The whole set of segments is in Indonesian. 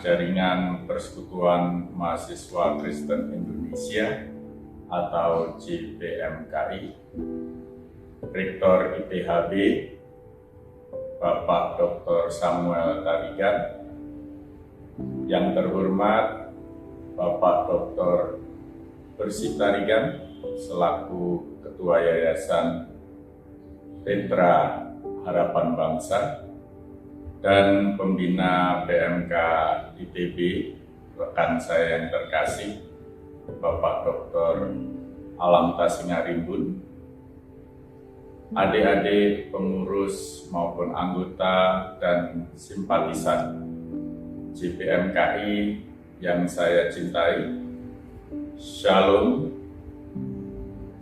Jaringan Persekutuan Mahasiswa Kristen Indonesia atau JPMKI, Rektor IPHB Bapak Dr. Samuel Tarigan, yang terhormat Bapak Dr. Bersih Tarigan selaku Ketua Yayasan Tetra Harapan Bangsa, dan pembina PMK ITB, rekan saya yang terkasih, Bapak Dr. Alamta Singarimbun, adik-adik pengurus maupun anggota dan simpatisan JPMKI yang saya cintai, Shalom.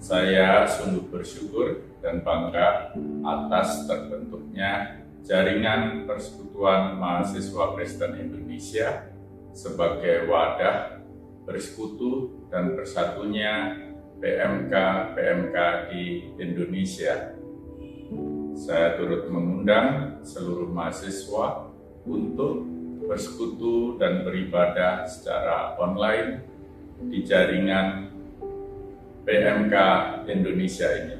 Saya sungguh bersyukur dan bangga atas terbentuknya Jaringan Persekutuan Mahasiswa Kristen Indonesia sebagai wadah bersekutu dan bersatunya PMK di Indonesia. Saya turut mengundang seluruh mahasiswa untuk bersekutu dan beribadah secara online di jaringan PMK Indonesia ini.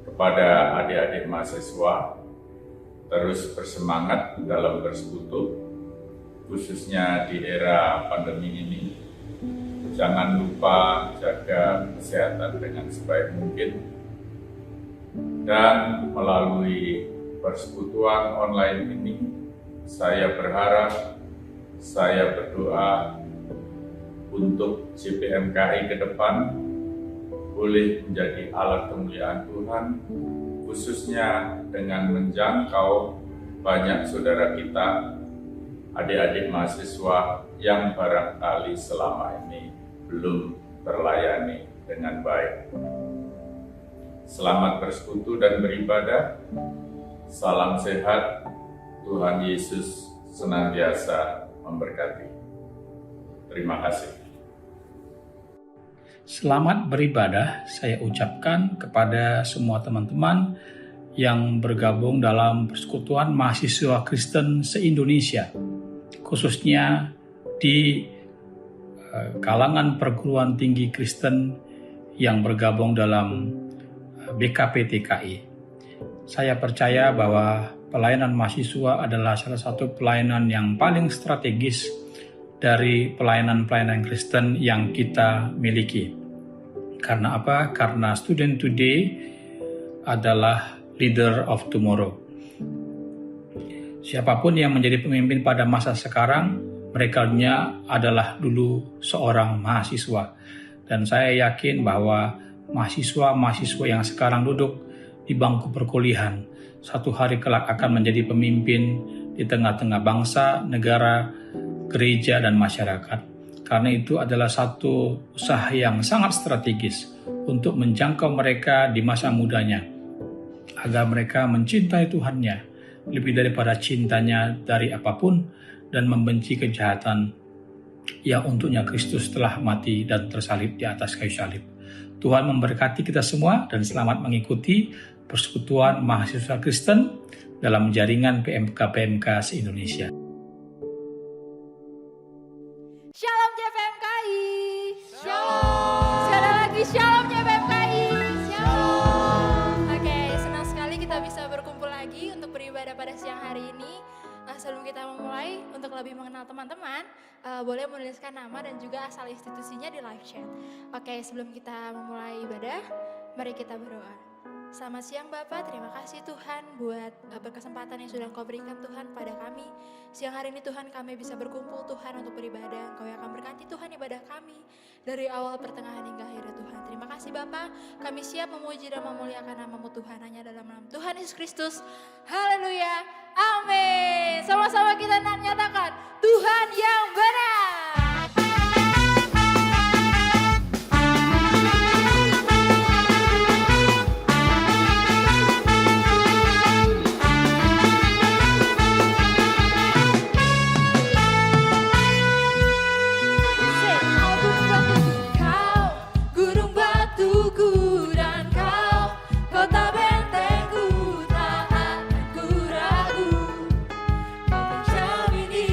Kepada adik-adik mahasiswa, terus bersemangat dalam bersekutu, khususnya di era pandemi ini. Jangan lupa jaga kesehatan dengan sebaik mungkin. Dan melalui persekutuan online ini, saya berharap, saya berdoa untuk JPMKI ke depan boleh menjadi alat kemuliaan Tuhan, khususnya dengan menjangkau banyak saudara kita, adik-adik mahasiswa yang barangkali selama ini belum terlayani dengan baik. Selamat bersekutu dan beribadah. Salam sehat. Tuhan Yesus senantiasa memberkati. Terima kasih. Selamat beribadah saya ucapkan kepada semua teman-teman yang bergabung dalam Persekutuan Mahasiswa Kristen se-Indonesia, khususnya di kalangan perguruan tinggi Kristen yang bergabung dalam BKP-TKI. Saya percaya bahwa pelayanan mahasiswa adalah salah satu pelayanan yang paling strategis dari pelayanan-pelayanan Kristen yang kita miliki. Karena apa? Karena student today adalah leader of tomorrow. Siapapun yang menjadi pemimpin pada masa sekarang, mereka adalah dulu seorang mahasiswa. Dan saya yakin bahwa mahasiswa-mahasiswa yang sekarang duduk di bangku perkuliahan, satu hari kelak akan menjadi pemimpin di tengah-tengah bangsa, negara, gereja, dan masyarakat. Karena itu adalah satu usaha yang sangat strategis untuk menjangkau mereka di masa mudanya, agar mereka mencintai Tuhannya lebih daripada cintanya dari apapun dan membenci kejahatan yang untuknya Kristus telah mati dan tersalib di atas kayu salib. Tuhan memberkati kita semua dan selamat mengikuti Persekutuan Mahasiswa Kristen dalam jaringan PMK se-Indonesia. Shalom JPMKI. Shalom. Sekali lagi shalom JPMKI. Shalom. Oke, senang sekali kita bisa berkumpul lagi untuk beribadah pada siang hari ini. Sebelum kita memulai, untuk lebih mengenal teman-teman, boleh menuliskan nama dan juga asal institusinya di live chat. Oke, sebelum kita memulai ibadah, mari kita berdoa. Selamat siang Bapak, terima kasih Tuhan buat berkesempatan yang sudah Engkau berikan Tuhan pada kami. Siang hari ini Tuhan kami bisa berkumpul Tuhan untuk beribadah. Engkau yang akan berkati Tuhan ibadah kami dari awal pertengahan hingga akhir Tuhan. Terima kasih Bapak, kami siap memuji dan memuliakan nama-Mu Tuhan hanya dalam nama Tuhan Yesus Kristus. Haleluya, amin. Sama-sama kita nyatakan Tuhan yang benar. Kau menjamini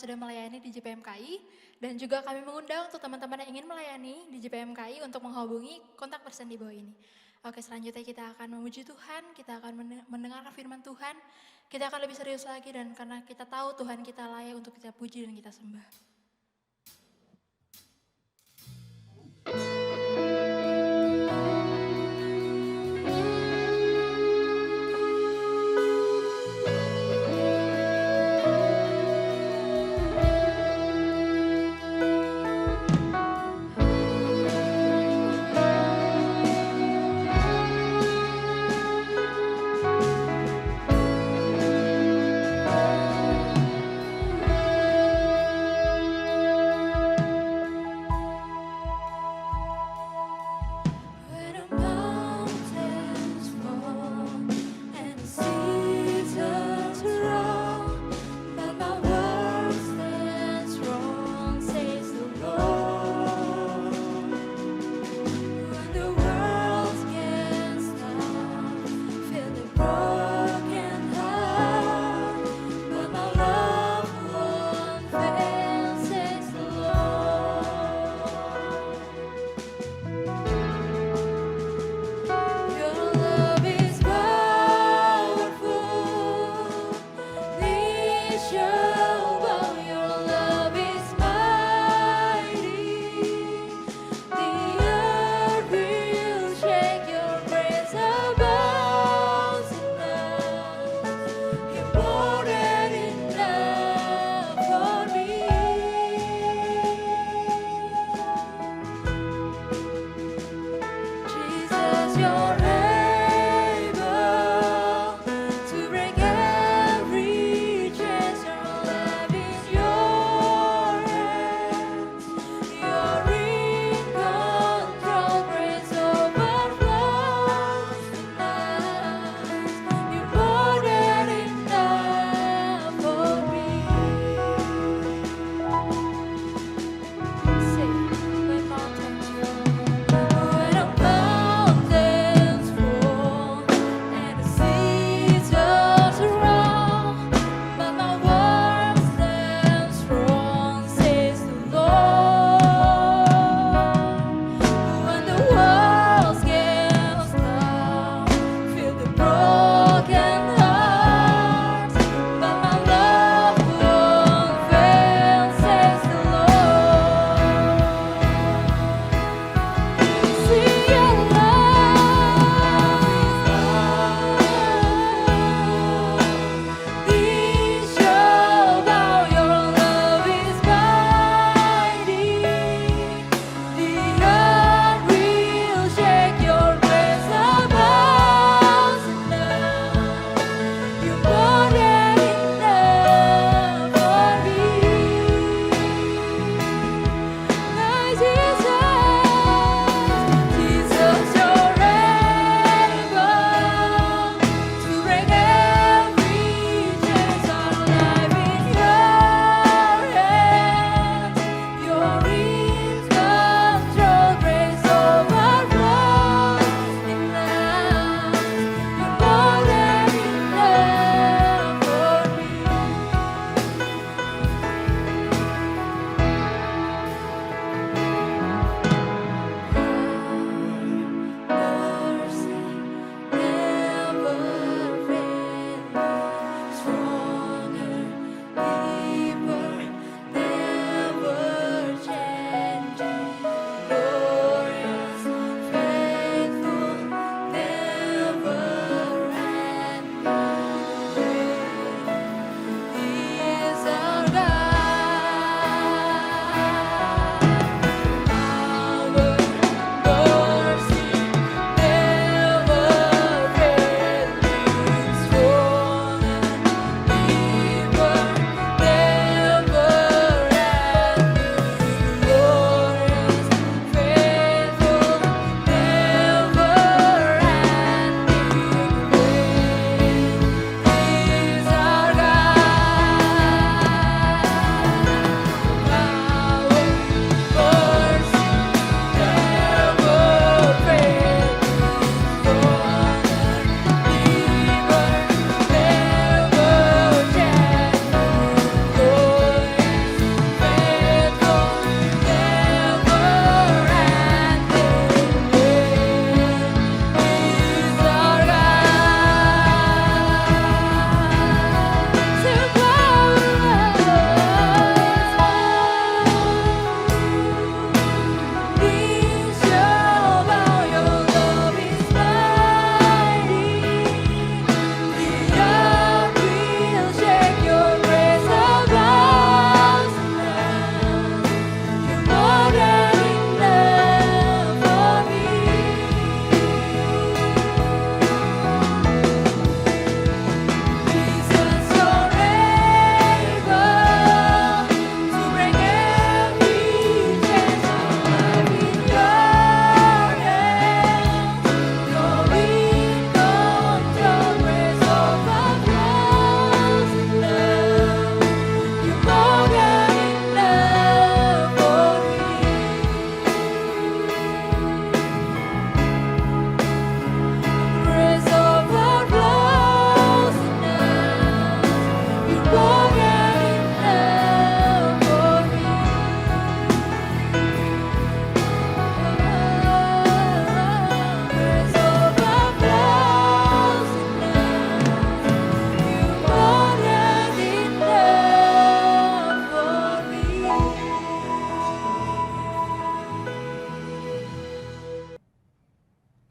sudah melayani di JPMKI, dan juga kami mengundang untuk teman-teman yang ingin melayani di JPMKI untuk menghubungi kontak person di bawah ini. Oke, selanjutnya kita akan memuji Tuhan, kita akan mendengar firman Tuhan, kita akan lebih serius lagi, dan karena kita tahu Tuhan kita layak untuk kita puji dan kita sembah.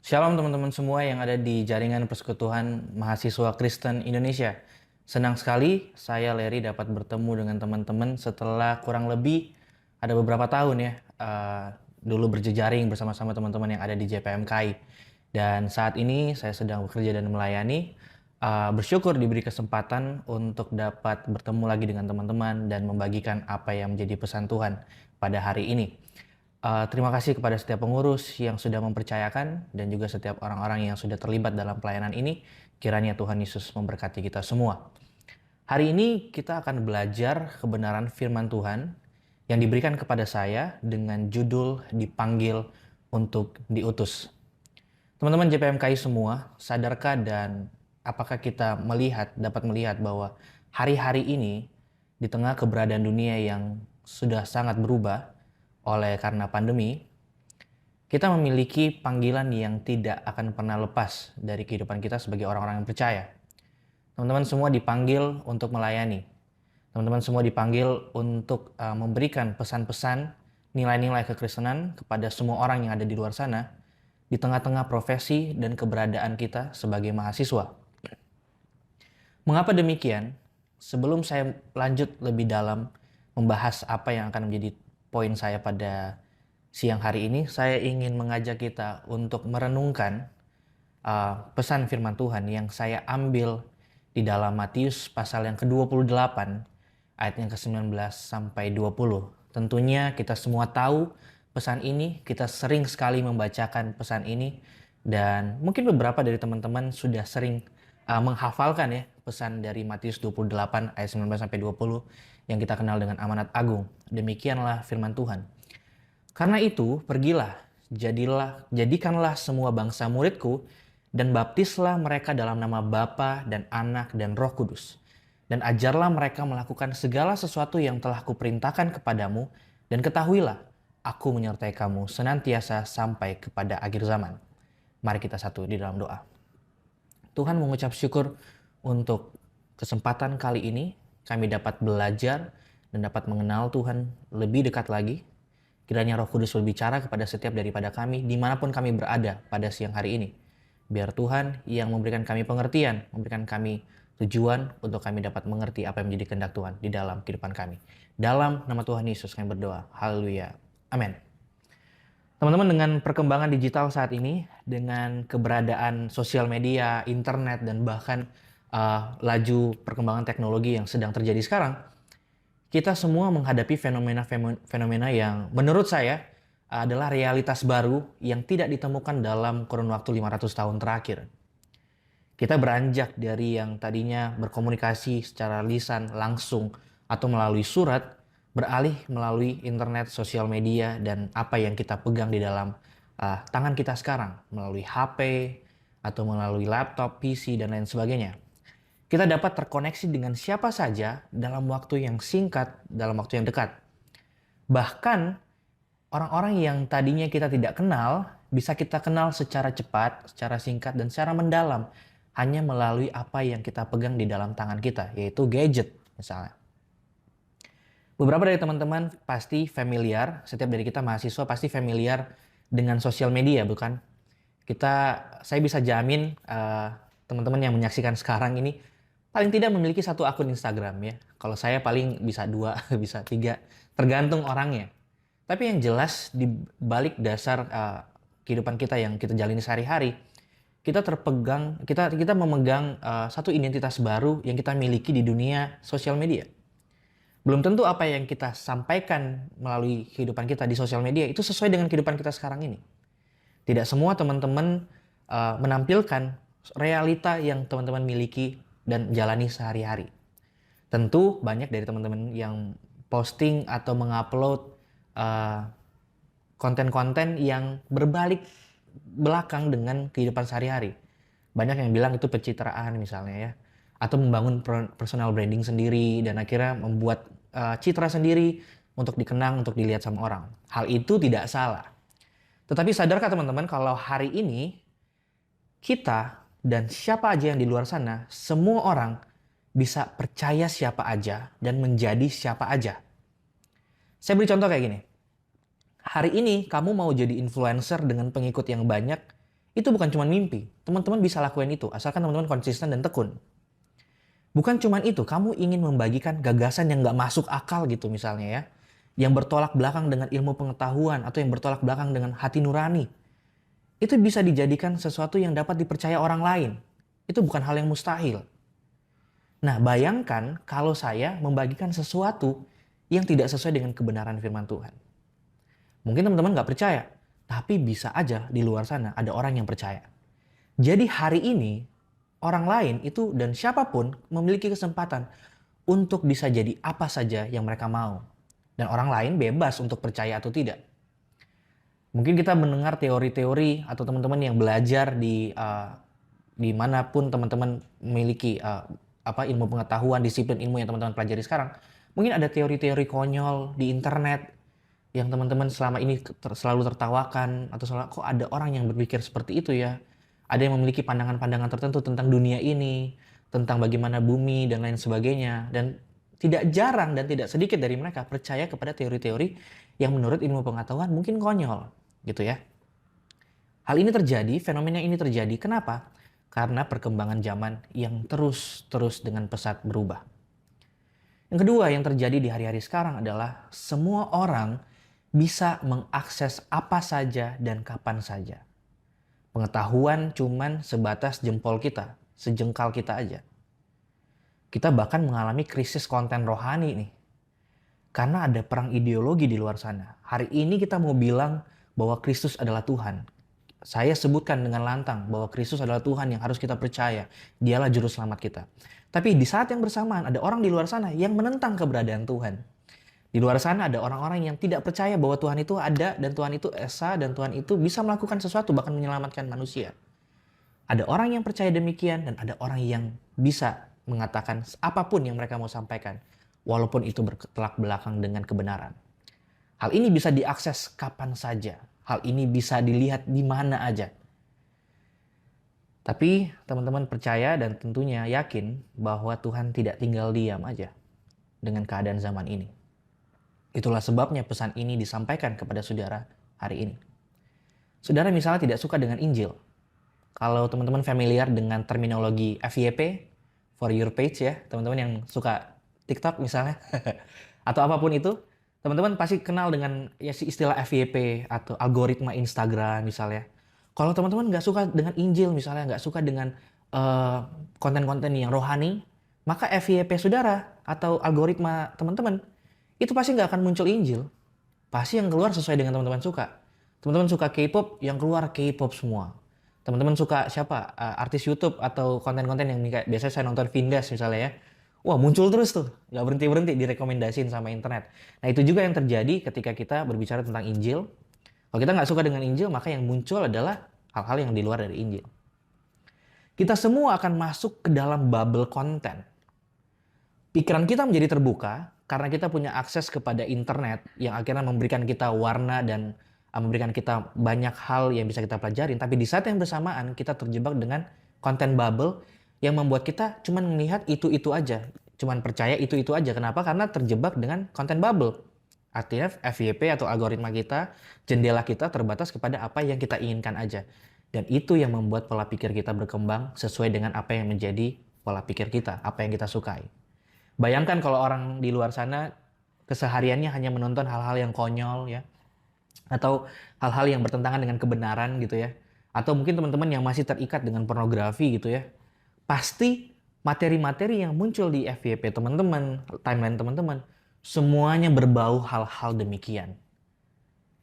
Shalom teman-teman semua yang ada di jaringan Persekutuan Mahasiswa Kristen Indonesia. Senang sekali saya Larry dapat bertemu dengan teman-teman setelah kurang lebih ada beberapa tahun ya. Dulu berjejaring bersama-sama teman-teman yang ada di JPMKI. Dan saat ini saya sedang bekerja dan melayani. Bersyukur diberi kesempatan untuk dapat bertemu lagi dengan teman-teman dan membagikan apa yang menjadi pesan Tuhan pada hari ini. Terima kasih kepada setiap pengurus yang sudah mempercayakan dan juga setiap orang-orang yang sudah terlibat dalam pelayanan ini. Kiranya Tuhan Yesus memberkati kita semua. Hari ini kita akan belajar kebenaran firman Tuhan yang diberikan kepada saya dengan judul Dipanggil untuk Diutus. Teman-teman JPMKI semua, sadarkah dan apakah kita dapat melihat bahwa hari-hari ini di tengah keberadaan dunia yang sudah sangat berubah karena pandemi, kita memiliki panggilan yang tidak akan pernah lepas dari kehidupan kita sebagai orang-orang yang percaya. Teman-teman semua dipanggil untuk melayani. Teman-teman semua dipanggil untuk memberikan pesan-pesan, nilai-nilai kekristenan kepada semua orang yang ada di luar sana, di tengah-tengah profesi dan keberadaan kita sebagai mahasiswa. Mengapa demikian? Sebelum saya lanjut lebih dalam membahas apa yang akan menjadi poin saya pada siang hari ini, saya ingin mengajak kita untuk merenungkan pesan firman Tuhan yang saya ambil di dalam Matius pasal yang ke-28 ayat yang ke-19 sampai 20. Tentunya kita semua tahu pesan ini, kita sering sekali membacakan pesan ini, dan mungkin beberapa dari teman-teman sudah sering menghafalkan ya pesan dari Matius 28 ayat 19 sampai 20 yang kita kenal dengan amanat agung. Demikianlah firman Tuhan. Karena itu, pergilah, jadikanlah semua bangsa muridku, dan baptislah mereka dalam nama Bapa dan Anak dan Roh Kudus. Dan ajarlah mereka melakukan segala sesuatu yang telah kuperintahkan kepadamu, dan ketahuilah, aku menyertai kamu senantiasa sampai kepada akhir zaman. Mari kita satu di dalam doa. Tuhan, mengucap syukur untuk kesempatan kali ini, kami dapat belajar dan dapat mengenal Tuhan lebih dekat lagi. Kiranya Roh Kudus berbicara kepada setiap daripada kami, dimanapun kami berada pada siang hari ini. Biar Tuhan yang memberikan kami pengertian, memberikan kami tujuan untuk kami dapat mengerti apa yang menjadi kehendak Tuhan di dalam kehidupan kami. Dalam nama Tuhan Yesus kami berdoa. Haleluya. Amin. Teman-teman, dengan perkembangan digital saat ini, dengan keberadaan sosial media, internet, dan bahkan laju perkembangan teknologi yang sedang terjadi sekarang, kita semua menghadapi fenomena yang menurut saya adalah realitas baru yang tidak ditemukan dalam kurun waktu 500 tahun terakhir. Kita beranjak dari yang tadinya berkomunikasi secara lisan langsung atau melalui surat, beralih melalui internet, sosial media, dan apa yang kita pegang di dalam tangan kita sekarang, melalui HP atau melalui laptop, PC, dan lain sebagainya. Kita dapat terkoneksi dengan siapa saja dalam waktu yang singkat, dalam waktu yang dekat. Bahkan orang-orang yang tadinya kita tidak kenal, bisa kita kenal secara cepat, secara singkat, dan secara mendalam hanya melalui apa yang kita pegang di dalam tangan kita, yaitu gadget misalnya. Beberapa dari teman-teman pasti familiar, setiap dari kita mahasiswa pasti familiar dengan sosial media, bukan? Saya bisa jamin teman-teman yang menyaksikan sekarang ini paling tidak memiliki satu akun Instagram ya. Kalau saya paling bisa 2, bisa 3, tergantung orangnya. Tapi yang jelas di balik dasar kehidupan kita yang kita jalani sehari-hari, kita memegang satu identitas baru yang kita miliki di dunia sosial media. Belum tentu apa yang kita sampaikan melalui kehidupan kita di sosial media itu sesuai dengan kehidupan kita sekarang ini. Tidak semua teman-teman menampilkan realita yang teman-teman miliki dan jalani sehari-hari. Tentu banyak dari teman-teman yang posting atau mengupload konten-konten yang berbalik belakang dengan kehidupan sehari-hari. Banyak yang bilang itu pencitraan misalnya ya, atau membangun personal branding sendiri dan akhirnya membuat citra sendiri untuk dikenang, untuk dilihat sama orang. Hal itu tidak salah. Tetapi sadarkah teman-teman kalau hari ini kita dan siapa aja yang di luar sana, semua orang bisa percaya siapa aja dan menjadi siapa aja. Saya beri contoh kayak gini. Hari ini kamu mau jadi influencer dengan pengikut yang banyak, Itu bukan cuma mimpi. Teman-teman bisa lakuin itu, asalkan teman-teman konsisten dan tekun. Bukan cuma itu, kamu ingin membagikan gagasan yang nggak masuk akal gitu misalnya ya. Yang bertolak belakang dengan ilmu pengetahuan atau yang bertolak belakang dengan hati nurani. Itu bisa dijadikan sesuatu yang dapat dipercaya orang lain. Itu bukan hal yang mustahil. Nah, bayangkan kalau saya membagikan sesuatu yang tidak sesuai dengan kebenaran firman Tuhan. Mungkin teman-teman nggak percaya, tapi bisa aja di luar sana ada orang yang percaya. Jadi hari ini, orang lain itu dan siapapun memiliki kesempatan untuk bisa jadi apa saja yang mereka mau. Dan orang lain bebas untuk percaya atau tidak. Mungkin kita mendengar teori-teori atau teman-teman yang belajar di manapun teman-teman memiliki ilmu pengetahuan, disiplin ilmu yang teman-teman pelajari sekarang. Mungkin ada teori-teori konyol di internet yang teman-teman selama ini selalu tertawakan atau kok ada orang yang berpikir seperti itu ya. Ada yang memiliki pandangan-pandangan tertentu tentang dunia ini, tentang bagaimana bumi dan lain sebagainya. Dan tidak jarang dan tidak sedikit dari mereka percaya kepada teori-teori yang menurut ilmu pengetahuan mungkin konyol, gitu ya. Hal ini terjadi, fenomena ini terjadi. Kenapa? Karena perkembangan zaman yang terus dengan pesat berubah. Yang kedua yang terjadi di hari-hari sekarang adalah semua orang bisa mengakses apa saja dan kapan saja. Pengetahuan cuman sebatas jempol kita, sejengkal kita aja. Kita bahkan mengalami krisis konten rohani nih. Karena ada perang ideologi di luar sana. Hari ini kita mau bilang bahwa Kristus adalah Tuhan. Saya sebutkan dengan lantang bahwa Kristus adalah Tuhan yang harus kita percaya. Dialah juru selamat kita. Tapi di saat yang bersamaan ada orang di luar sana yang menentang keberadaan Tuhan. Di luar sana ada orang-orang yang tidak percaya bahwa Tuhan itu ada dan Tuhan itu esa dan Tuhan itu bisa melakukan sesuatu bahkan menyelamatkan manusia. Ada orang yang percaya demikian dan ada orang yang bisa mengatakan apapun yang mereka mau sampaikan walaupun itu bertolak belakang dengan kebenaran. Hal ini bisa diakses kapan saja. Hal ini bisa dilihat di mana aja. Tapi teman-teman percaya dan tentunya yakin bahwa Tuhan tidak tinggal diam aja dengan keadaan zaman ini. Itulah sebabnya pesan ini disampaikan kepada saudara hari ini. Saudara misalnya tidak suka dengan Injil. Kalau teman-teman familiar dengan terminologi FYP, for your page ya, teman-teman yang suka TikTok misalnya, atau apapun itu, teman-teman pasti kenal dengan ya si istilah FYP atau algoritma Instagram misalnya. Kalau teman-teman nggak suka dengan Injil misalnya, nggak suka dengan konten-konten yang rohani, maka FYP saudara atau algoritma teman-teman itu pasti nggak akan muncul Injil. Pasti yang keluar sesuai dengan teman-teman suka. Teman-teman suka K-pop, yang keluar K-pop semua. Teman-teman suka siapa? Artis YouTube atau konten-konten yang biasanya saya nonton Vindas misalnya ya. Wah muncul terus tuh, nggak berhenti-berhenti direkomendasiin sama internet. Nah itu juga yang terjadi ketika kita berbicara tentang Injil. Kalau kita nggak suka dengan Injil, maka yang muncul adalah hal-hal yang di luar dari Injil. Kita semua akan masuk ke dalam bubble konten. Pikiran kita menjadi terbuka karena kita punya akses kepada internet yang akhirnya memberikan kita warna dan memberikan kita banyak hal yang bisa kita pelajarin. Tapi di saat yang bersamaan kita terjebak dengan konten bubble yang membuat kita cuma melihat itu-itu aja. Cuman percaya itu-itu aja. Kenapa? Karena terjebak dengan konten bubble. Artinya FYP atau algoritma kita, jendela kita terbatas kepada apa yang kita inginkan aja. Dan itu yang membuat pola pikir kita berkembang sesuai dengan apa yang menjadi pola pikir kita, apa yang kita sukai. Bayangkan kalau orang di luar sana kesehariannya hanya menonton hal-hal yang konyol ya. Atau hal-hal yang bertentangan dengan kebenaran gitu ya. Atau mungkin teman-teman yang masih terikat dengan pornografi gitu ya. Pasti materi-materi yang muncul di FYP teman-teman, timeline teman-teman, semuanya berbau hal-hal demikian.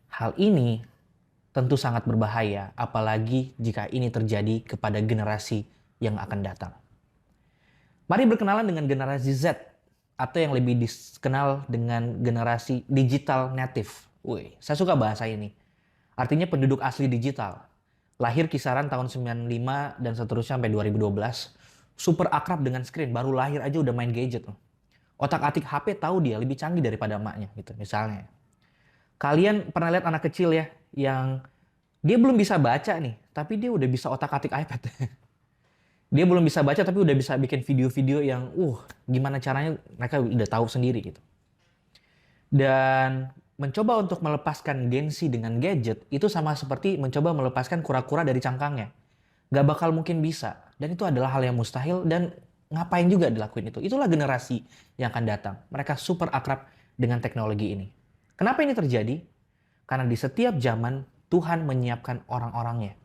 Hal ini tentu sangat berbahaya, apalagi jika ini terjadi kepada generasi yang akan datang. Mari berkenalan dengan generasi Z, atau yang lebih dikenal dengan generasi digital native. Wih, saya suka bahasa ini. Artinya penduduk asli digital. Lahir kisaran tahun 95 dan seterusnya sampai 2012. Super akrab dengan screen, baru lahir aja udah main gadget. Otak-atik HP tahu dia lebih canggih daripada emaknya gitu misalnya. Kalian pernah lihat anak kecil ya yang dia belum bisa baca nih, tapi dia udah bisa otak-atik iPad. Dia belum bisa baca tapi udah bisa bikin video-video yang gimana caranya mereka udah tahu sendiri gitu. Dan mencoba untuk melepaskan gengsi dengan gadget itu sama seperti mencoba melepaskan kura-kura dari cangkangnya. Gak bakal mungkin bisa. Dan itu adalah hal yang mustahil dan ngapain juga dilakuin itu. Itulah generasi yang akan datang. Mereka super akrab dengan teknologi ini. Kenapa ini terjadi? Karena di setiap zaman Tuhan menyiapkan orang-orangnya.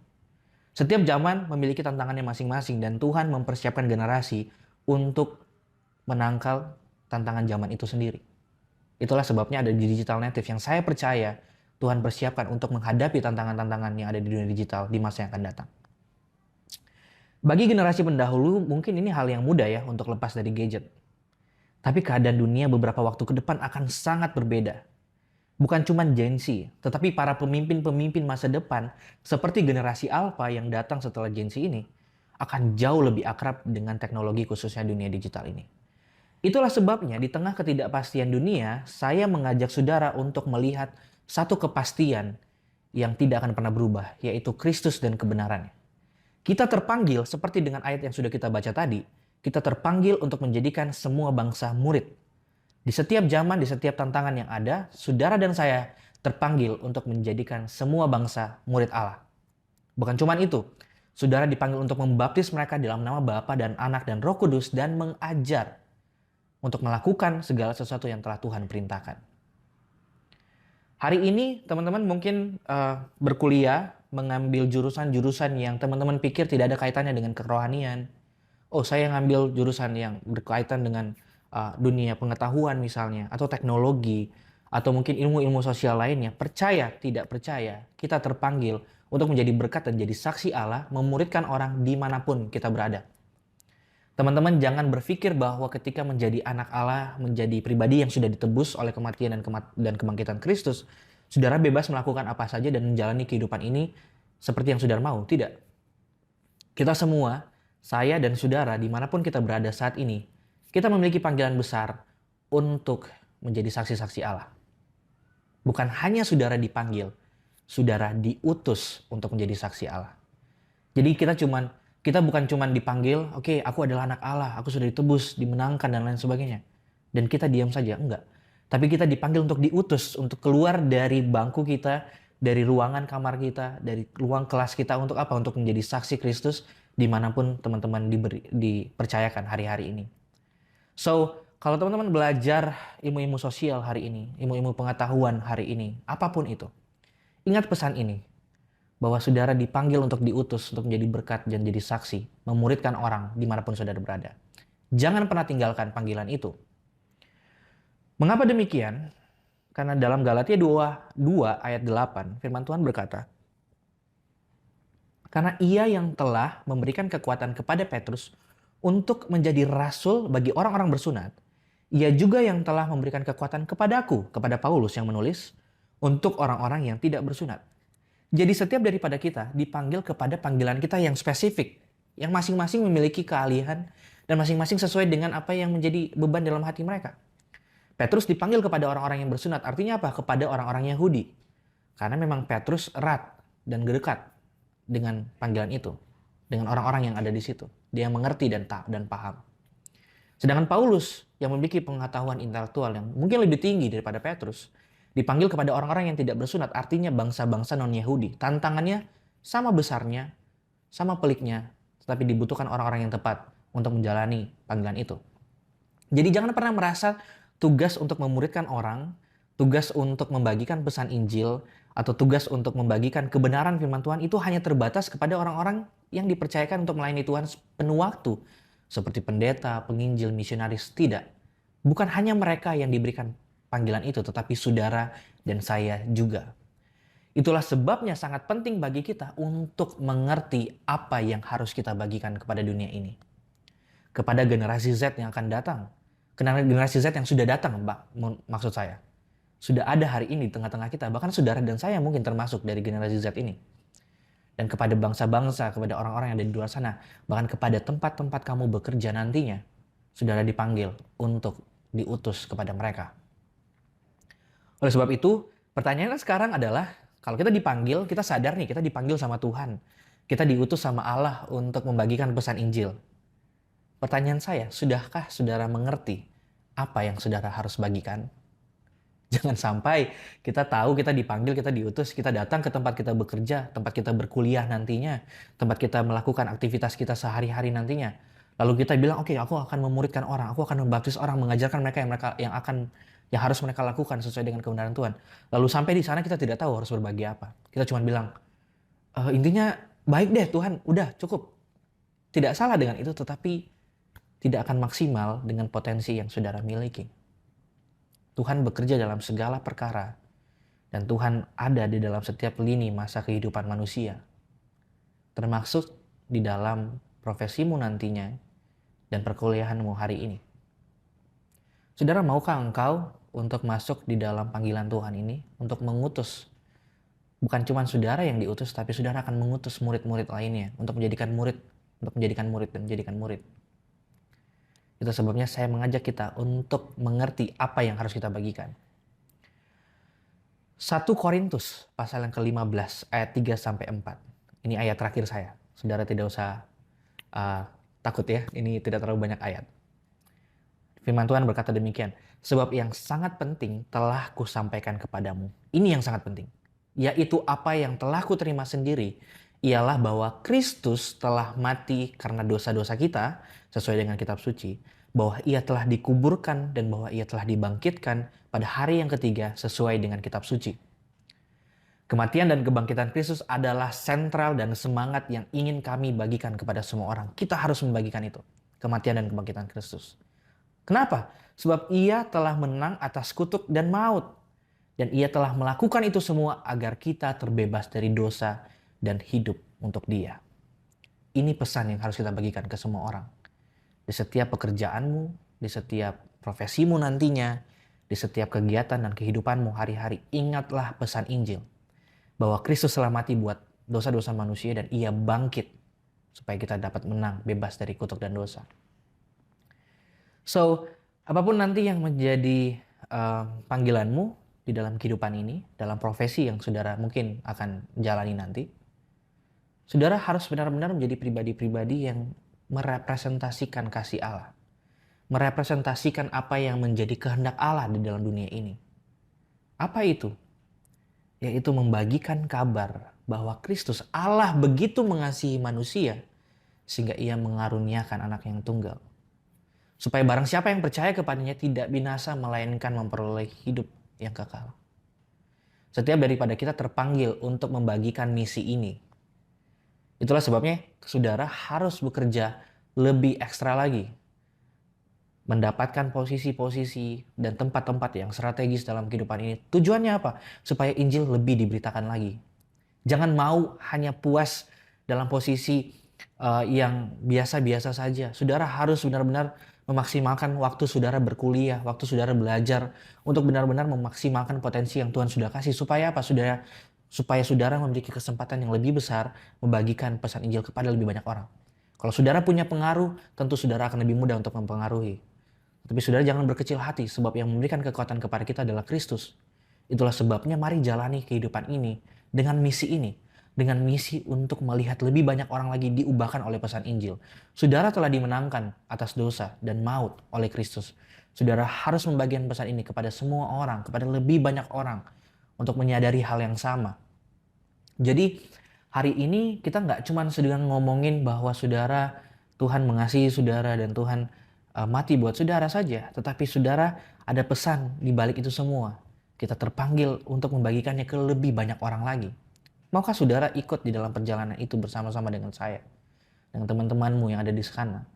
Setiap zaman memiliki tantangannya masing-masing dan Tuhan mempersiapkan generasi untuk menangkal tantangan zaman itu sendiri. Itulah sebabnya ada di digital native yang saya percaya Tuhan persiapkan untuk menghadapi tantangan-tantangan yang ada di dunia digital di masa yang akan datang. Bagi generasi pendahulu mungkin ini hal yang mudah ya untuk lepas dari gadget. Tapi keadaan dunia beberapa waktu ke depan akan sangat berbeda. Bukan cuma Gen Z, tetapi para pemimpin-pemimpin masa depan seperti generasi Alpha yang datang setelah Gen Z ini akan jauh lebih akrab dengan teknologi khususnya dunia digital ini. Itulah sebabnya di tengah ketidakpastian dunia, saya mengajak saudara untuk melihat satu kepastian yang tidak akan pernah berubah, yaitu Kristus dan kebenarannya. Kita terpanggil seperti dengan ayat yang sudah kita baca tadi, kita terpanggil untuk menjadikan semua bangsa murid. Di setiap zaman, di setiap tantangan yang ada, saudara dan saya terpanggil untuk menjadikan semua bangsa murid Allah. Bukan cuma itu, saudara dipanggil untuk membaptis mereka dalam nama Bapa dan Anak dan Roh Kudus dan mengajar untuk melakukan segala sesuatu yang telah Tuhan perintahkan. Hari ini teman-teman mungkin berkuliah, mengambil jurusan-jurusan yang teman-teman pikir tidak ada kaitannya dengan kerohanian. Oh, saya ngambil jurusan yang berkaitan dengan dunia pengetahuan misalnya, atau teknologi, atau mungkin ilmu-ilmu sosial lainnya. Percaya, tidak percaya, kita terpanggil untuk menjadi berkat dan jadi saksi Allah, memuridkan orang dimanapun kita berada. Teman-teman jangan berpikir bahwa ketika menjadi anak Allah, menjadi pribadi yang sudah ditebus oleh kematian dan kebangkitan Kristus, saudara bebas melakukan apa saja dan menjalani kehidupan ini seperti yang saudara mau. Tidak. Kita semua, saya dan saudara dimanapun kita berada saat ini, kita memiliki panggilan besar untuk menjadi saksi-saksi Allah. Bukan hanya saudara dipanggil, saudara diutus untuk menjadi saksi Allah. Jadi kita bukan cuma dipanggil, oke, aku adalah anak Allah, aku sudah ditebus, dimenangkan dan lain sebagainya. Dan kita diam saja, enggak. Tapi kita dipanggil untuk diutus, untuk keluar dari bangku kita, dari ruangan kamar kita, dari ruang kelas kita untuk apa? Untuk menjadi saksi Kristus dimanapun teman-teman dipercayakan hari-hari ini. So, kalau teman-teman belajar ilmu-ilmu sosial hari ini, ilmu-ilmu pengetahuan hari ini, apapun itu, ingat pesan ini, bahwa saudara dipanggil untuk diutus, untuk menjadi berkat dan jadi saksi, memuridkan orang dimanapun saudara berada. Jangan pernah tinggalkan panggilan itu. Mengapa demikian? Karena dalam Galatia 2 ayat 8, firman Tuhan berkata, karena ia yang telah memberikan kekuatan kepada Petrus untuk menjadi rasul bagi orang-orang bersunat, ia juga yang telah memberikan kekuatan kepadaku, kepada Paulus yang menulis, untuk orang-orang yang tidak bersunat. Jadi setiap daripada kita dipanggil kepada panggilan kita yang spesifik, yang masing-masing memiliki keahlian dan masing-masing sesuai dengan apa yang menjadi beban dalam hati mereka. Petrus dipanggil kepada orang-orang yang bersunat, artinya apa? Kepada orang-orang Yahudi. Karena memang Petrus erat dan dekat dengan panggilan itu, dengan orang-orang yang ada di situ. Dia mengerti dan paham. Sedangkan Paulus yang memiliki pengetahuan intelektual yang mungkin lebih tinggi daripada Petrus, dipanggil kepada orang-orang yang tidak bersunat, artinya bangsa-bangsa non-Yahudi. Tantangannya sama besarnya, sama peliknya, tetapi dibutuhkan orang-orang yang tepat untuk menjalani panggilan itu. Jadi jangan pernah merasa tugas untuk memuridkan orang, tugas untuk membagikan pesan Injil, atau tugas untuk membagikan kebenaran firman Tuhan itu hanya terbatas kepada orang-orang yang dipercayakan untuk melayani Tuhan penuh waktu. Seperti pendeta, penginjil, misionaris. Tidak. Bukan hanya mereka yang diberikan panggilan itu, tetapi saudara dan saya juga. Itulah sebabnya sangat penting bagi kita untuk mengerti apa yang harus kita bagikan kepada dunia ini. Kepada generasi Z yang akan datang. Generasi Z yang sudah datang, maksud saya. Sudah ada hari ini di tengah-tengah kita. Bahkan saudara dan saya mungkin termasuk dari generasi Z ini. Dan kepada bangsa-bangsa, kepada orang-orang yang ada di luar sana. Bahkan kepada tempat-tempat kamu bekerja nantinya. Saudara dipanggil untuk diutus kepada mereka. Oleh sebab itu, pertanyaannya sekarang adalah, kalau kita dipanggil, kita sadar nih, kita dipanggil sama Tuhan. Kita diutus sama Allah untuk membagikan pesan Injil. Pertanyaan saya, sudahkah saudara mengerti apa yang saudara harus bagikan? Jangan sampai kita tahu kita dipanggil, kita diutus, kita datang ke tempat kita bekerja, tempat kita berkuliah nantinya, tempat kita melakukan aktivitas kita sehari-hari nantinya. Lalu kita bilang, oke, aku akan memuridkan orang, aku akan membaptis orang, mengajarkan mereka yang harus mereka lakukan sesuai dengan kebenaran Tuhan. Lalu sampai di sana kita tidak tahu harus berbagi apa. Kita cuma bilang, intinya baik deh Tuhan, udah cukup. Tidak salah dengan itu, tetapi tidak akan maksimal dengan potensi yang saudara miliki. Tuhan bekerja dalam segala perkara, dan Tuhan ada di dalam setiap lini masa kehidupan manusia, termasuk di dalam profesimu nantinya dan perkuliahanmu hari ini. Saudara, maukah engkau untuk masuk di dalam panggilan Tuhan ini, untuk mengutus? Bukan cuma saudara yang diutus, tapi saudara akan mengutus murid-murid lainnya untuk menjadikan murid dan menjadikan murid. Itu sebabnya saya mengajak kita untuk mengerti apa yang harus kita bagikan. 1 Korintus pasal yang ke-15 ayat 3-4. Ini ayat terakhir saya. Saudara tidak usah takut ya, ini tidak terlalu banyak ayat. Firman Tuhan berkata demikian, sebab yang sangat penting telah kusampaikan kepadamu. Ini yang sangat penting, yaitu apa yang telah kuterima sendiri, ialah bahwa Kristus telah mati karena dosa-dosa kita, sesuai dengan kitab suci, bahwa ia telah dikuburkan dan bahwa ia telah dibangkitkan pada hari yang ketiga sesuai dengan kitab suci. Kematian dan kebangkitan Kristus adalah sentral dan semangat yang ingin kami bagikan kepada semua orang. Kita harus membagikan itu, kematian dan kebangkitan Kristus. Kenapa? Sebab ia telah menang atas kutuk dan maut. Dan ia telah melakukan itu semua agar kita terbebas dari dosa dan hidup untuk dia. Ini pesan yang harus kita bagikan ke semua orang. Di setiap pekerjaanmu, di setiap profesimu nantinya, di setiap kegiatan dan kehidupanmu hari-hari, ingatlah pesan Injil. Bahwa Kristus telah mati buat dosa-dosa manusia dan ia bangkit supaya kita dapat menang, bebas dari kutuk dan dosa. So, apapun nanti yang menjadi panggilanmu di dalam kehidupan ini, dalam profesi yang saudara mungkin akan jalani nanti, saudara harus benar-benar menjadi pribadi-pribadi yang merepresentasikan kasih Allah. Merepresentasikan apa yang menjadi kehendak Allah di dalam dunia ini. Apa itu? Yaitu membagikan kabar bahwa Kristus, Allah begitu mengasihi manusia sehingga ia mengaruniakan anak yang tunggal. Supaya barang siapa yang percaya kepadanya tidak binasa melainkan memperoleh hidup yang kekal. Setiap daripada kita terpanggil untuk membagikan misi ini. Itulah sebabnya saudara harus bekerja lebih ekstra lagi. Mendapatkan posisi-posisi dan tempat-tempat yang strategis dalam kehidupan ini. Tujuannya apa? Supaya Injil lebih diberitakan lagi. Jangan mau hanya puas dalam posisi yang biasa-biasa saja. Saudara harus benar-benar memaksimalkan waktu saudara berkuliah, waktu saudara belajar, untuk benar-benar memaksimalkan potensi yang Tuhan sudah kasih. Supaya apa? Supaya saudara memiliki kesempatan yang lebih besar membagikan pesan Injil kepada lebih banyak orang. Kalau saudara punya pengaruh, tentu saudara akan lebih mudah untuk mempengaruhi. Tapi saudara jangan berkecil hati, sebab yang memberikan kekuatan kepada kita adalah Kristus. Itulah sebabnya mari jalani kehidupan ini dengan misi ini. Dengan misi untuk melihat lebih banyak orang lagi diubahkan oleh pesan Injil. Saudara telah dimenangkan atas dosa dan maut oleh Kristus. Saudara harus membagikan pesan ini kepada semua orang, kepada lebih banyak orang, untuk menyadari hal yang sama. Jadi hari ini kita nggak cuma sedang ngomongin bahwa saudara, Tuhan mengasihi saudara dan Tuhan mati buat saudara saja. Tetapi saudara, ada pesan di balik itu semua. Kita terpanggil untuk membagikannya ke lebih banyak orang lagi. Maukah saudara ikut di dalam perjalanan itu bersama-sama dengan saya? Dengan teman-temanmu yang ada di sana.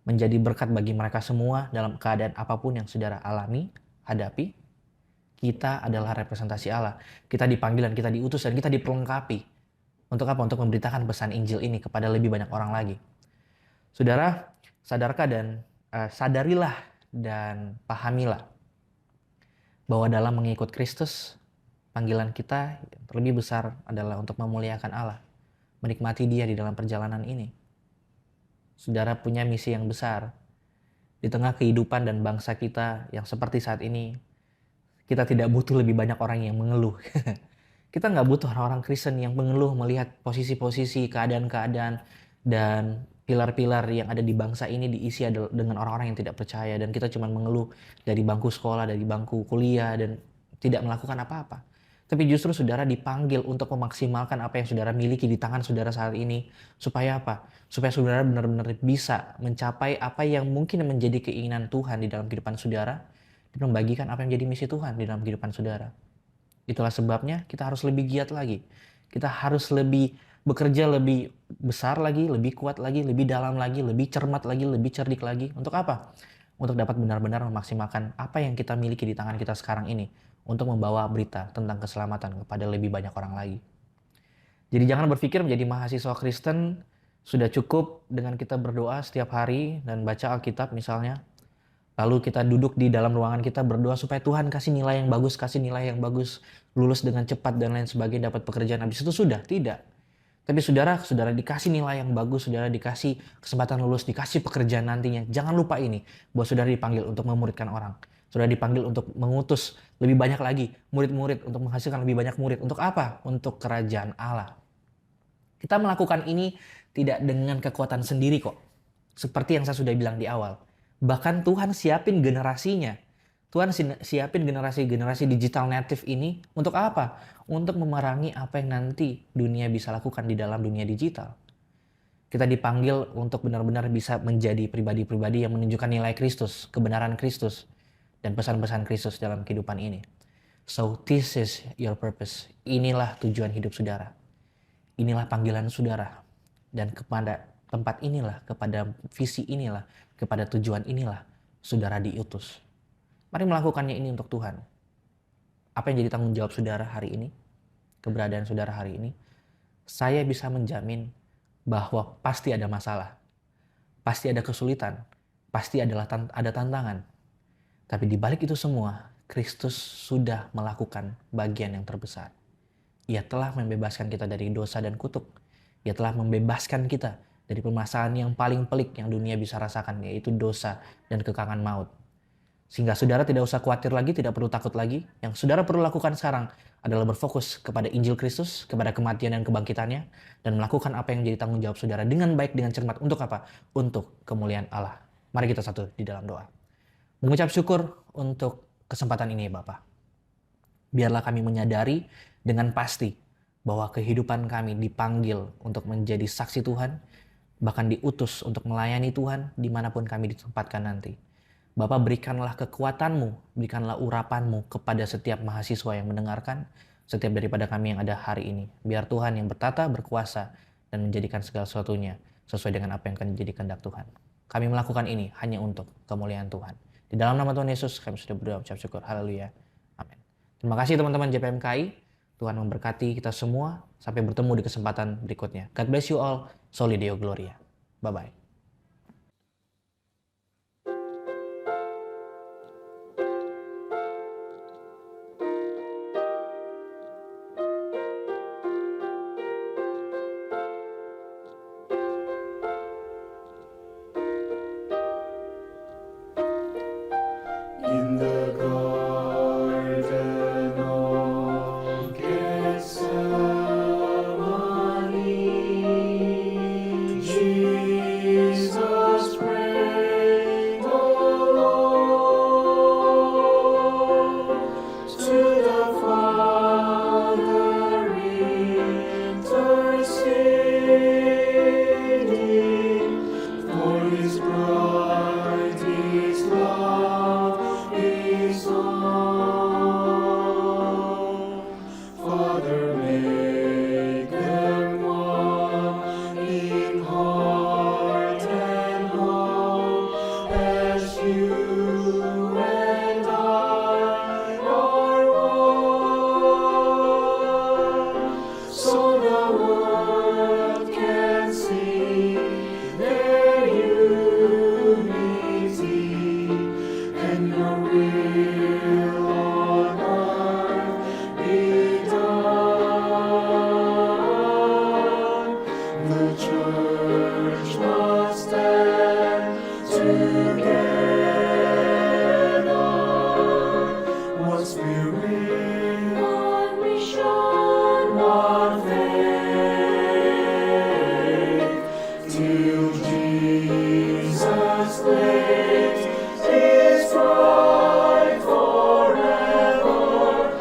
Menjadi berkat bagi mereka semua dalam keadaan apapun yang saudara alami, hadapi. Kita adalah representasi Allah. Kita dipanggil dan kita diutus dan kita diperlengkapi. Untuk apa? Untuk memberitakan pesan Injil ini kepada lebih banyak orang lagi. Saudara, sadarilah dan pahamilah bahwa dalam mengikut Kristus, panggilan kita terlebih besar adalah untuk memuliakan Allah. Menikmati Dia di dalam perjalanan ini. Saudara punya misi yang besar. Di tengah kehidupan dan bangsa kita yang seperti saat ini, kita tidak butuh lebih banyak orang yang mengeluh. Kita nggak butuh orang-orang Kristen yang mengeluh melihat posisi-posisi, keadaan-keadaan, dan pilar-pilar yang ada di bangsa ini diisi dengan orang-orang yang tidak percaya. Dan kita cuma mengeluh dari bangku sekolah, dari bangku kuliah, dan tidak melakukan apa-apa. Tapi justru saudara dipanggil untuk memaksimalkan apa yang saudara miliki di tangan saudara saat ini. Supaya apa? Supaya saudara benar-benar bisa mencapai apa yang mungkin menjadi keinginan Tuhan di dalam kehidupan saudara, dan membagikan apa yang menjadi misi Tuhan di dalam kehidupan saudara. Itulah sebabnya kita harus lebih giat lagi. Kita harus lebih bekerja lebih besar lagi, lebih kuat lagi, lebih dalam lagi, lebih cermat lagi, lebih cerdik lagi. Untuk apa? Untuk dapat benar-benar memaksimalkan apa yang kita miliki di tangan kita sekarang ini, untuk membawa berita tentang keselamatan kepada lebih banyak orang lagi. Jadi jangan berpikir menjadi mahasiswa Kristen sudah cukup dengan kita berdoa setiap hari dan baca Alkitab misalnya. Lalu kita duduk di dalam ruangan kita berdoa supaya Tuhan kasih nilai yang bagus, lulus dengan cepat dan lain sebagainya, dapat pekerjaan. Habis itu sudah, tidak. Tapi saudara dikasih nilai yang bagus, saudara dikasih kesempatan lulus, dikasih pekerjaan nantinya. Jangan lupa ini, bahwa saudara dipanggil untuk memuridkan orang. Saudara dipanggil untuk mengutus lebih banyak lagi murid-murid, untuk menghasilkan lebih banyak murid. Untuk apa? Untuk kerajaan Allah. Kita melakukan ini tidak dengan kekuatan sendiri kok. Seperti yang saya sudah bilang di awal. Bahkan Tuhan siapin generasinya. Tuhan siapin generasi digital native ini untuk apa? Untuk memerangi apa yang nanti dunia bisa lakukan di dalam dunia digital. Kita dipanggil untuk benar-benar bisa menjadi pribadi-pribadi yang menunjukkan nilai Kristus, kebenaran Kristus, dan pesan-pesan Kristus dalam kehidupan ini. So this is your purpose. Inilah tujuan hidup saudara. Inilah panggilan saudara. Dan kepada tempat inilah, kepada visi inilah, kepada tujuan inilah saudara diutus. Mari melakukannya ini untuk Tuhan. Apa yang jadi tanggung jawab saudara hari ini? Keberadaan saudara hari ini? Saya bisa menjamin bahwa pasti ada masalah. Pasti ada kesulitan. Pasti ada tantangan. Tapi di balik itu semua, Kristus sudah melakukan bagian yang terbesar. Ia telah membebaskan kita dari dosa dan kutuk. Ia telah membebaskan kita dari permasalahan yang paling pelik yang dunia bisa rasakan, yaitu dosa dan kekangan maut. Sehingga saudara tidak usah khawatir lagi, tidak perlu takut lagi. Yang saudara perlu lakukan sekarang adalah berfokus kepada Injil Kristus, kepada kematian dan kebangkitannya, dan melakukan apa yang menjadi tanggung jawab saudara dengan baik, dengan cermat. Untuk apa? Untuk kemuliaan Allah. Mari kita satu di dalam doa. Mengucap syukur untuk kesempatan ini, Bapak. Biarlah kami menyadari dengan pasti bahwa kehidupan kami dipanggil untuk menjadi saksi Tuhan, bahkan diutus untuk melayani Tuhan dimanapun kami ditempatkan nanti. Bapak, berikanlah kekuatan-Mu, berikanlah urapan-Mu kepada setiap mahasiswa yang mendengarkan, setiap daripada kami yang ada hari ini. Biar Tuhan yang bertata, berkuasa, dan menjadikan segala sesuatunya sesuai dengan apa yang akan menjadi kehendak Tuhan. Kami melakukan ini hanya untuk kemuliaan Tuhan. Di dalam nama Tuhan Yesus kami sudah berdoa, ucap syukur. Haleluya. Amin. Terima kasih teman-teman JPMKI. Tuhan memberkati kita semua. Sampai bertemu di kesempatan berikutnya. God bless you all. Soli Deo Gloria. Bye-bye. In the garden of Gethsemane, Jesus prayed alone to the Father interceding for His bride, His love. Father, make them one in heart and home, as you and I are one, so the world can see their unity and your will on earth be done. The church must stand together, one spirit, one mission, one faith, till Jesus takes His bride forever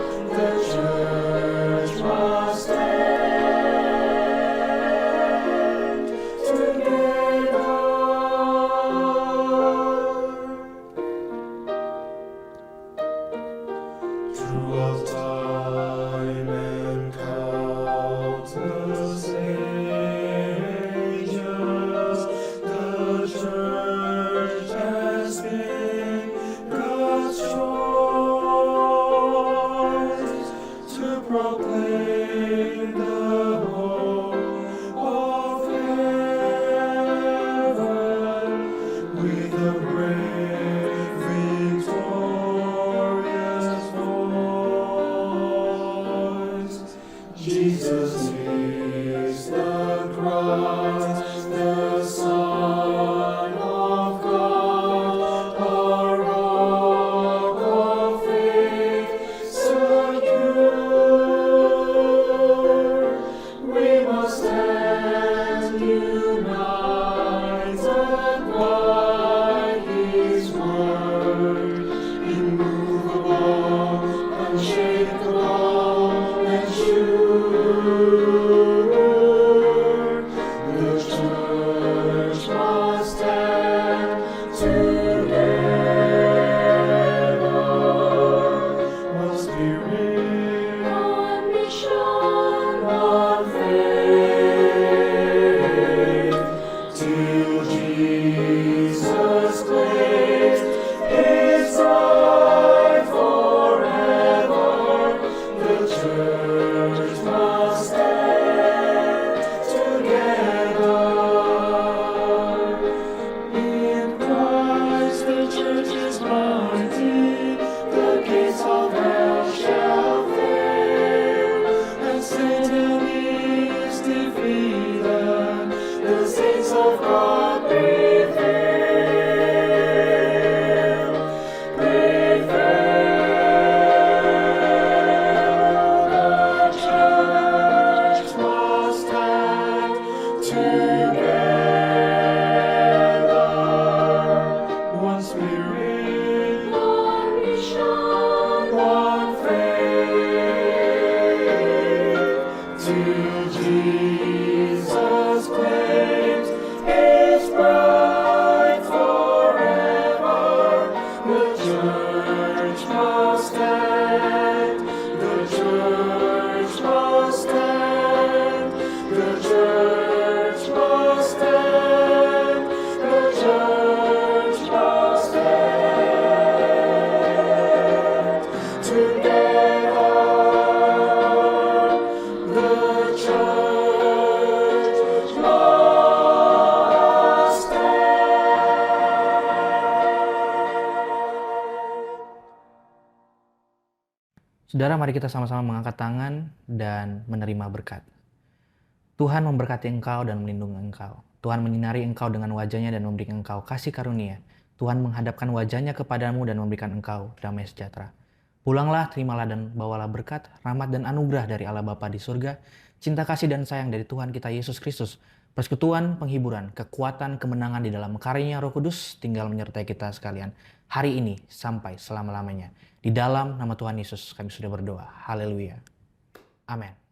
Jesus is the Christ, the Son of God, our rock of faith secure. We must stand united by His word, immovable, unshakable, and sure. The church must stand together. One spirit, one mission, one faith, till Jesus claims His bride forever. The church must stand together. In Christ the church is mighty, the gates of hell shall fail, and Satan is defeated, the saints of God prevail. The church must stand together. One spirit, one mission, one faith, till Jesus claims His bride forever. The church must stand, the church must stand, the church must stand, the church must stand together. The church must Saudara, mari kita sama-sama mengangkat tangan dan menerima berkat. Tuhan memberkati engkau dan melindungi engkau. Tuhan menyinari engkau dengan wajahnya dan memberikan engkau kasih karunia. Tuhan menghadapkan wajahnya kepadamu dan memberikan engkau damai sejahtera. Pulanglah, terimalah dan bawalah berkat, rahmat dan anugerah dari Allah Bapa di surga, cinta kasih dan sayang dari Tuhan kita Yesus Kristus, persekutuan, penghiburan, kekuatan, kemenangan di dalam karyanya Roh Kudus tinggal menyertai kita sekalian hari ini sampai selama-lamanya. Di dalam nama Tuhan Yesus kami sudah berdoa. Haleluya. Amin.